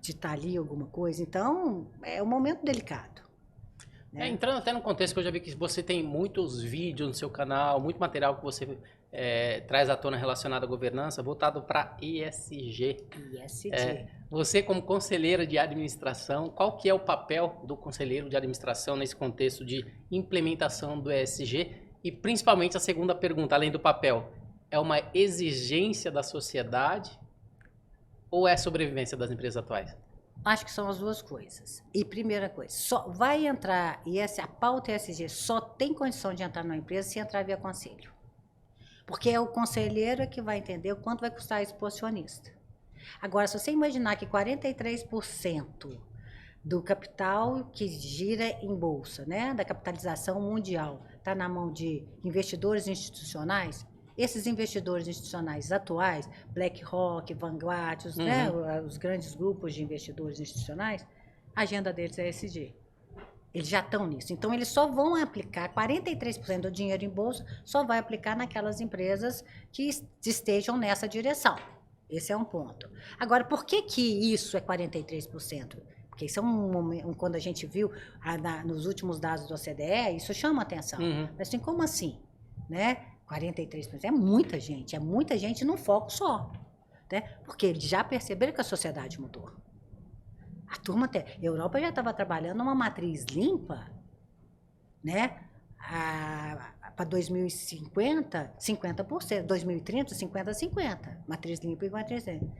De estar ali alguma coisa. Então, é um momento delicado. Né? Entrando até no contexto que eu já vi que você tem muitos vídeos no seu canal, muito material que você traz à tona relacionado à governança, voltado para ESG. ESG. Você, como conselheiro de administração, qual que é o papel do conselheiro de administração nesse contexto de implementação do ESG? E principalmente a segunda pergunta, além do papel, é uma exigência da sociedade ou é sobrevivência das empresas atuais? Acho que são as duas coisas. E primeira coisa, só vai entrar, a pauta ESG só tem condição de entrar numa empresa se entrar via conselho. Porque é o conselheiro que vai entender o quanto vai custar isso para o acionista. Agora, se você imaginar que 43% do capital que gira em bolsa, né? Da capitalização mundial. Está na mão de investidores institucionais. Esses investidores institucionais atuais, BlackRock, Vanguard, né? Os grandes grupos de investidores institucionais, a agenda deles é ESG. Eles já estão nisso. Então, eles só vão aplicar, 43% do dinheiro em bolsa só vai aplicar naquelas empresas que estejam nessa direção. Esse é um ponto. Agora, por que isso é 43%? Porque isso é quando a gente viu nos últimos dados do OCDE, isso chama atenção. Mas assim, como assim? Né? 43% é muita gente num foco só. Né? Porque eles já perceberam que a sociedade mudou. A Europa já estava trabalhando numa matriz limpa, né? Para 2050, 50%, 2030, 50-50. Matriz limpa e matriz limpa.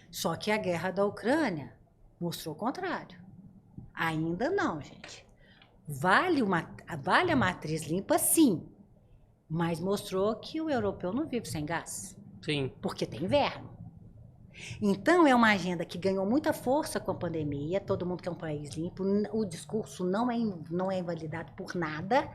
Só que a guerra da Ucrânia mostrou o contrário. Ainda não, gente. Vale a matriz limpa, sim, mas mostrou que o europeu não vive sem gás. Sim. Porque tem inverno. Então, é uma agenda que ganhou muita força com a pandemia, todo mundo quer um país limpo, o discurso não é invalidado por nada,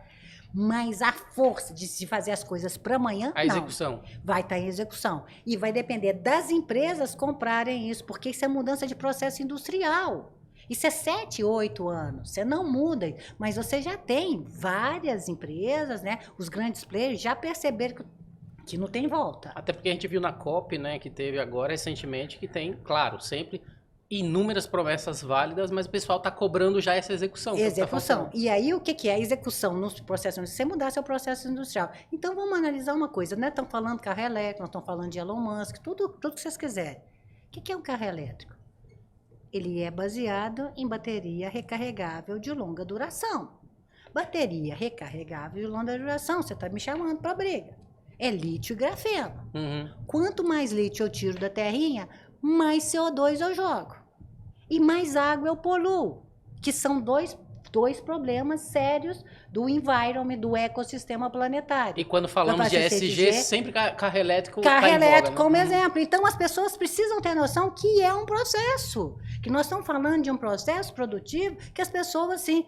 mas a força de fazer as coisas para amanhã, a execução. Vai estar em execução. E vai depender das empresas comprarem isso, porque isso é mudança de processo industrial. Isso é 7, 8 anos, você não muda, mas você já tem várias empresas, né? Os grandes players já perceberam que não tem volta. Até porque a gente viu na COP, né, que teve agora recentemente, que tem, claro, sempre inúmeras promessas válidas, mas o pessoal está cobrando já essa execução. Execução. E aí, o que é a execução no processo industrial? Você mudar seu processo industrial. Então, vamos analisar uma coisa, né? Estão falando de carro elétrico, nós estamos falando de Elon Musk, tudo que vocês quiserem. O que é um carro elétrico? Ele é baseado em bateria recarregável de longa duração. Bateria recarregável de longa duração, você está me chamando para briga. É lítio e grafeno. Quanto mais lítio eu tiro da terrinha, mais CO2 eu jogo. E mais água eu poluo. Que são dois problemas sérios do environment, do ecossistema planetário. E quando falamos de ESG, sempre carro elétrico Carro tá elétrico em voga, como né? exemplo. Então, as pessoas precisam ter noção que é um processo. Que nós estamos falando de um processo produtivo que as pessoas, assim,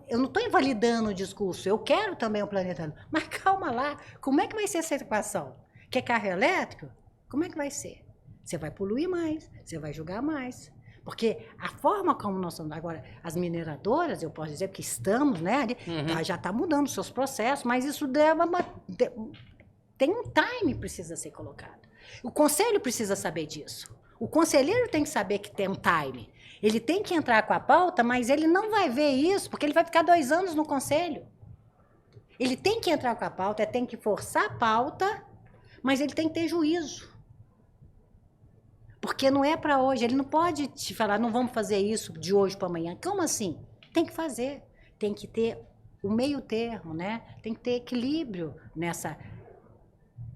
eu não estou invalidando o discurso, eu quero também um planeta. Mas calma lá, como é que vai ser essa equação? Quer carro elétrico? Como é que vai ser? Você vai poluir mais, você vai julgar mais. Porque a forma como nós estamos agora, as mineradoras, eu posso dizer que estamos, né? Já está mudando os seus processos, mas isso tem um time que precisa ser colocado. O conselho precisa saber disso. O conselheiro tem que saber que tem um time. Ele tem que entrar com a pauta, mas ele não vai ver isso, porque ele vai ficar 2 anos no conselho. Ele tem que entrar com a pauta, tem que forçar a pauta, mas ele tem que ter juízo. Porque não é para hoje, ele não pode te falar, não vamos fazer isso de hoje para amanhã. Como assim? Tem que fazer, tem que ter o meio termo, né? Tem que ter equilíbrio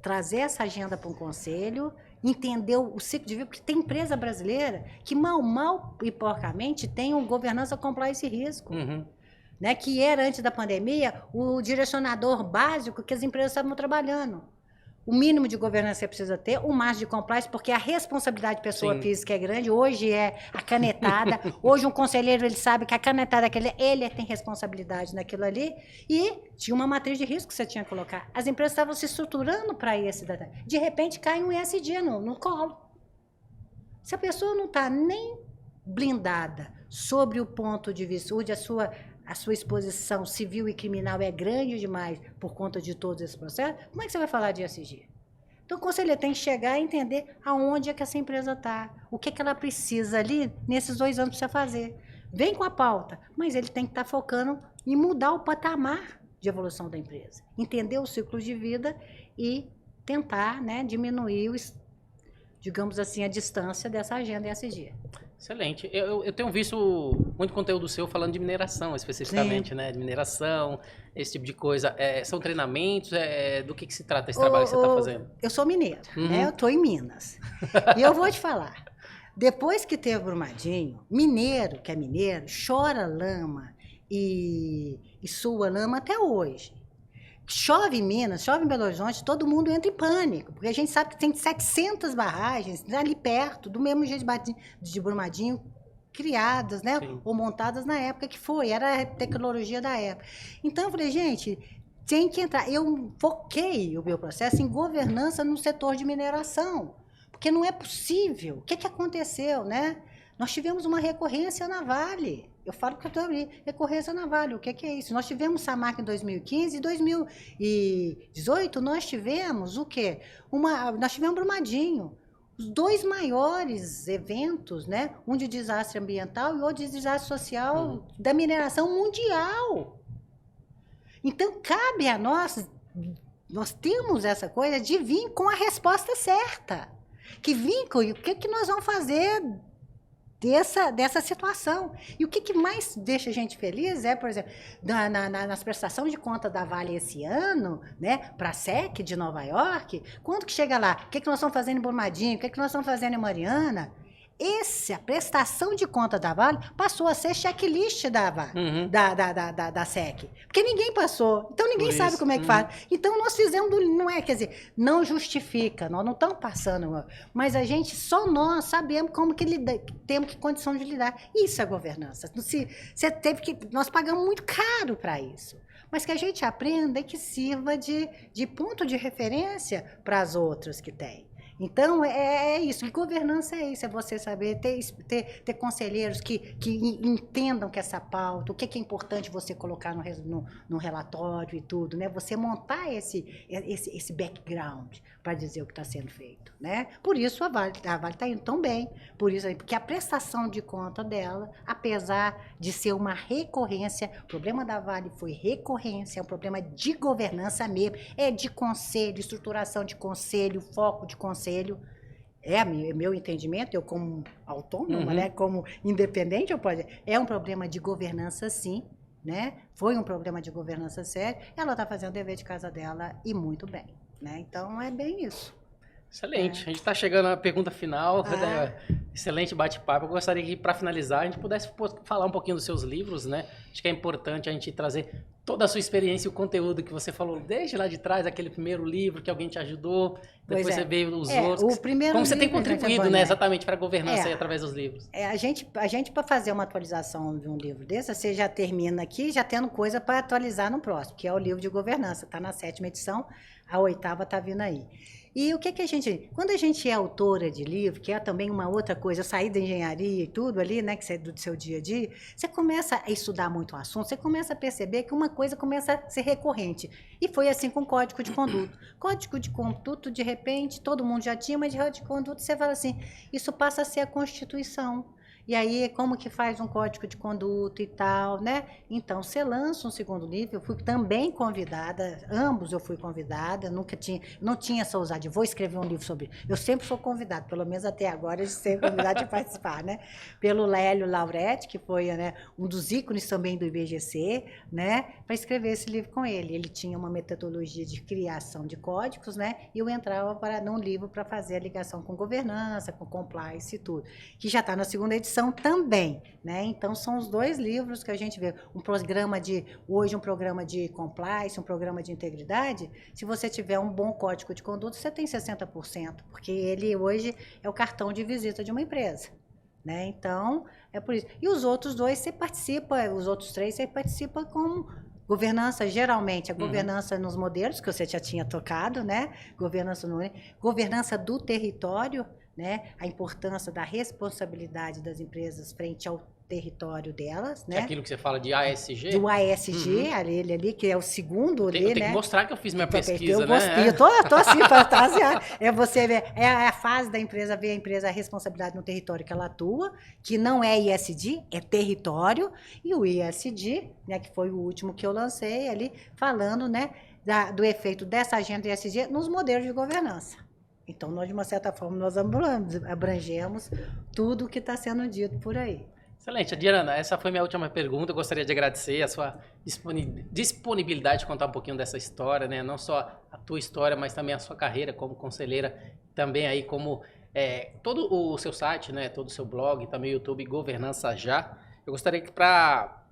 trazer essa agenda para um conselho, entender o ciclo de vida, porque tem empresa brasileira que mal e porcamente tem um governança compliance e risco. Né? Que era, antes da pandemia, o direcionador básico que as empresas estavam trabalhando. O mínimo de governança você precisa ter, o máximo de compliance, porque a responsabilidade de pessoa física é grande. Hoje é a canetada. Hoje um conselheiro, ele sabe que a canetada, ele tem responsabilidade naquilo ali. E tinha uma matriz de risco que você tinha que colocar. As empresas estavam se estruturando para esse. De repente, cai um ESG no colo. Se a pessoa não está nem blindada sobre o ponto de vista, onde a sua exposição civil e criminal é grande demais por conta de todos esses processos, como é que você vai falar de ESG? Então, o conselheiro tem que chegar e entender aonde é que essa empresa está, o que ela precisa ali nesses 2 anos para você fazer. Vem com a pauta, mas ele tem que estar focando em mudar o patamar de evolução da empresa, entender o ciclo de vida e tentar, né, diminuir, digamos assim, a distância dessa agenda ESG. Excelente. Eu tenho visto muito conteúdo seu falando de mineração, especificamente, né? De mineração, esse tipo de coisa. São treinamentos? Do que se trata esse trabalho que você está fazendo? Eu sou mineira, né? Eu estou em Minas. E eu vou te falar. Depois que teve o Brumadinho, mineiro, que é mineiro, chora lama e sua lama até hoje. Chove em Minas, chove em Belo Horizonte, todo mundo entra em pânico, porque a gente sabe que tem 700 barragens ali perto, do mesmo jeito de Brumadinho, criadas, né? Sim. Ou montadas na época que foi, era a tecnologia da época. Então, eu falei, gente, tem que entrar. Eu foquei o meu processo em governança no setor de mineração, porque não é possível. O que aconteceu, né? Nós tivemos uma recorrência na Vale. Eu falo que eu estou ali, recorrência na Vale. O que é isso? Nós tivemos Samarco em 2015 e 2018 nós tivemos o quê? Nós tivemos Brumadinho. Os dois maiores eventos, né? Um de desastre ambiental e outro de desastre social da mineração mundial. Então, cabe a nós temos essa coisa de vir com a resposta certa. Que vir com o que nós vamos fazer dessa situação. E o que mais deixa a gente feliz é, por exemplo, nas prestações de conta da Vale esse ano, né, para a SEC de Nova York, quando que chega lá, o que nós estamos fazendo em Brumadinho, o que nós estamos fazendo em Mariana, a prestação de conta da Vale passou a ser checklist da Vale, da SEC. Porque ninguém passou. Então, ninguém sabe como é que faz. Então, nós fizemos, não é, quer dizer, não justifica, nós não estamos passando, mas só nós sabemos como que temos que condição de lidar. Isso é governança. Nós pagamos muito caro para isso. Mas que a gente aprenda e que sirva de ponto de referência para as outras que tem. Então, é isso. E governança é isso, é você saber ter conselheiros que entendam que essa pauta, o que é importante você colocar no relatório e tudo, né? Você montar esse background para dizer o que está sendo feito, né? Por isso a Vale está indo tão bem, porque a prestação de conta dela, apesar de ser uma recorrência, o problema da Vale foi recorrência, é um problema de governança mesmo, é de conselho, estruturação de conselho, foco de conselho. É meu entendimento, eu como autônoma, né, como independente, é um problema de governança, sim, né? Foi um problema de governança sério. Ela está fazendo o dever de casa dela e muito bem, né? Então é bem isso. Excelente. A gente está chegando à pergunta final. Excelente bate-papo. Eu gostaria que, para finalizar, a gente pudesse falar um pouquinho dos seus livros, né? Acho que é importante a gente trazer toda a sua experiência e o conteúdo que você falou desde lá de trás, aquele primeiro livro que alguém te ajudou, depois você veio os outros. O primeiro como você tem livro, contribuído, né, exatamente para a governança aí, através dos livros. A gente para fazer uma atualização de um livro desse, você já termina aqui, já tendo coisa para atualizar no próximo, que é o livro de governança. Está na 7ª edição, a 8ª está vindo aí. E o que a gente... Quando a gente é autora de livro, que é também uma outra coisa, eu saí da engenharia e tudo ali, né, que você é do seu dia a dia, você começa a estudar muito o assunto, você começa a perceber que uma coisa começa a ser recorrente. E foi assim com o Código de Conduta. Código de Conduta, de repente, todo mundo já tinha, mas de Código de Conduta você fala assim, isso passa a ser a Constituição. E aí, como que faz um código de conduta e tal, né? Então, você lança um segundo livro, eu fui também convidada, ambos eu fui convidada, não tinha essa ousadia, vou escrever um livro sobre... Eu sempre sou convidada, pelo menos até agora, de ser convidada de participar, né? Pelo Lélio Lauretti, que foi, né, um dos ícones também do IBGC, né? Para escrever esse livro com ele. Ele tinha uma metodologia de criação de códigos, né? E eu entrava num livro para fazer a ligação com governança, com compliance e tudo, que já está na 2ª edição também, né? Então são os 2 livros que a gente vê, um programa de compliance, um programa de integridade. Se você tiver um bom código de conduta, você tem 60%, porque ele hoje é o cartão de visita de uma empresa, né? Então é por isso. E os outros 2 você participa, os outros 3 você participa com governança, geralmente, a governança nos modelos, que você já tinha tocado, né? Governança do território, né? A importância da responsabilidade das empresas frente ao território delas, né? É aquilo que você fala de ASG? Do ASG, ele ali, que é o segundo ali, né? Tem que mostrar que eu fiz minha pesquisa, né? Eu tô assim, fantasiado. É você ver, é a fase da empresa, ver a empresa, a responsabilidade no território que ela atua, que não é ISD, é território, e o ISD, né, que foi o último que eu lancei ali, falando, né, do efeito dessa agenda ISD nos modelos de governança. Então, nós, de uma certa forma, nós abrangemos tudo o que está sendo dito por aí. Excelente. Adriana, essa foi minha última pergunta. Eu gostaria de agradecer a sua disponibilidade de contar um pouquinho dessa história, né? Não só a tua história, mas também a sua carreira como conselheira, também aí como todo o seu site, né? Todo o seu blog, também o YouTube Governança Já. Eu gostaria que para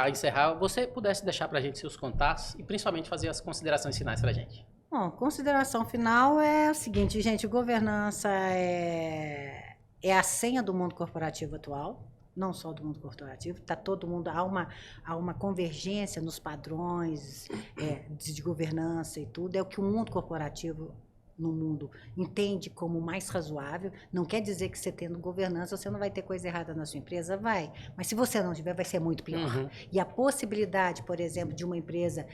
encerrar, você pudesse deixar para a gente seus contatos e principalmente fazer as considerações finais para a gente. Bom, consideração final é o seguinte, gente, governança é é a senha do mundo corporativo atual, não só do mundo corporativo, tá todo mundo, há uma convergência nos padrões de governança e tudo, é o que o mundo corporativo no mundo entende como mais razoável. Não quer dizer que você tendo governança você não vai ter coisa errada na sua empresa, vai, mas se você não tiver vai ser muito pior. E a possibilidade, por exemplo, de uma empresa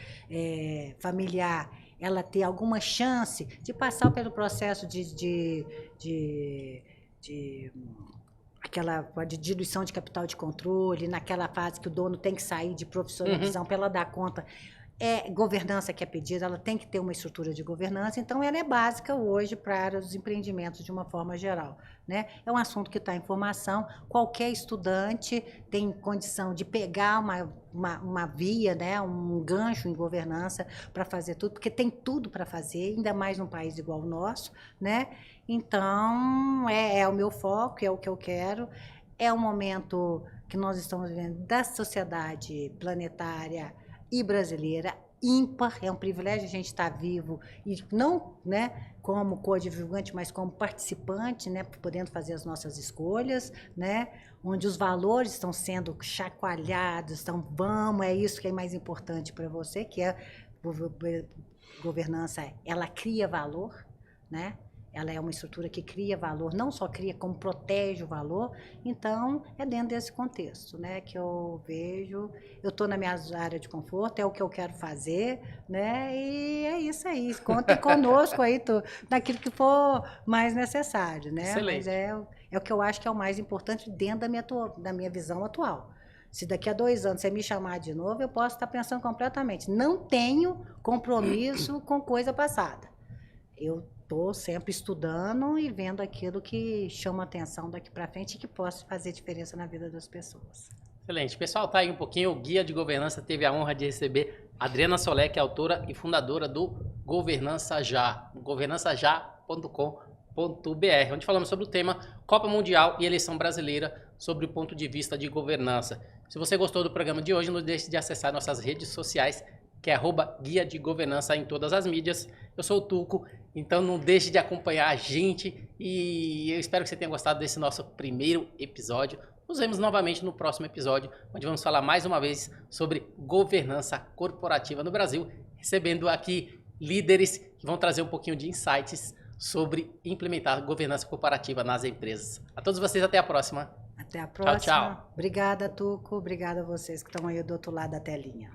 familiar ela ter alguma chance de passar pelo processo de diluição de capital de controle, naquela fase que o dono tem que sair de profissionalização para ela dar conta. Governança que é pedida, ela tem que ter uma estrutura de governança, então ela é básica hoje para os empreendimentos de uma forma geral, né? É um assunto que está em formação, qualquer estudante tem condição de pegar uma via, né? Um gancho em governança para fazer tudo, porque tem tudo para fazer, ainda mais num país igual o nosso, né? Então, é o meu foco, é o que eu quero, é um momento que nós estamos vivendo da sociedade planetária e brasileira, ímpar, é um privilégio a gente estar vivo, e não, né, como coadjuvante, mas como participante, né, podendo fazer as nossas escolhas, né, onde os valores estão sendo chacoalhados, então é isso que é mais importante para você, que é governança, ela cria valor, né? Ela é uma estrutura que cria valor, não só cria, como protege o valor. Então, é dentro desse contexto, né, que eu vejo. Eu estou na minha área de conforto, é o que eu quero fazer, né, e é isso aí. Contem conosco aí, naquilo que for mais necessário, né? Excelente. Mas é o que eu acho que é o mais importante dentro da minha visão atual. Se daqui a 2 anos você me chamar de novo, eu posso estar pensando completamente. Não tenho compromisso com coisa passada. Eu estou sempre estudando e vendo aquilo que chama atenção daqui para frente e que possa fazer diferença na vida das pessoas. Excelente. Pessoal, tá aí um pouquinho. O Guia de Governança teve a honra de receber Adriana Solé, que é autora e fundadora do Governança Já, governançaja.com.br, onde falamos sobre o tema Copa Mundial e Eleição Brasileira, sobre o ponto de vista de governança. Se você gostou do programa de hoje, não deixe de acessar nossas redes sociais, que é @Guia de Governança em todas as mídias. Eu sou o Tuco, então não deixe de acompanhar a gente e eu espero que você tenha gostado desse nosso primeiro episódio. Nos vemos novamente no próximo episódio, onde vamos falar mais uma vez sobre governança corporativa no Brasil, recebendo aqui líderes que vão trazer um pouquinho de insights sobre implementar governança corporativa nas empresas. A todos vocês, até a próxima. Até a próxima. Tchau, tchau. Obrigada, Tuco. Obrigada a vocês que estão aí do outro lado da telinha.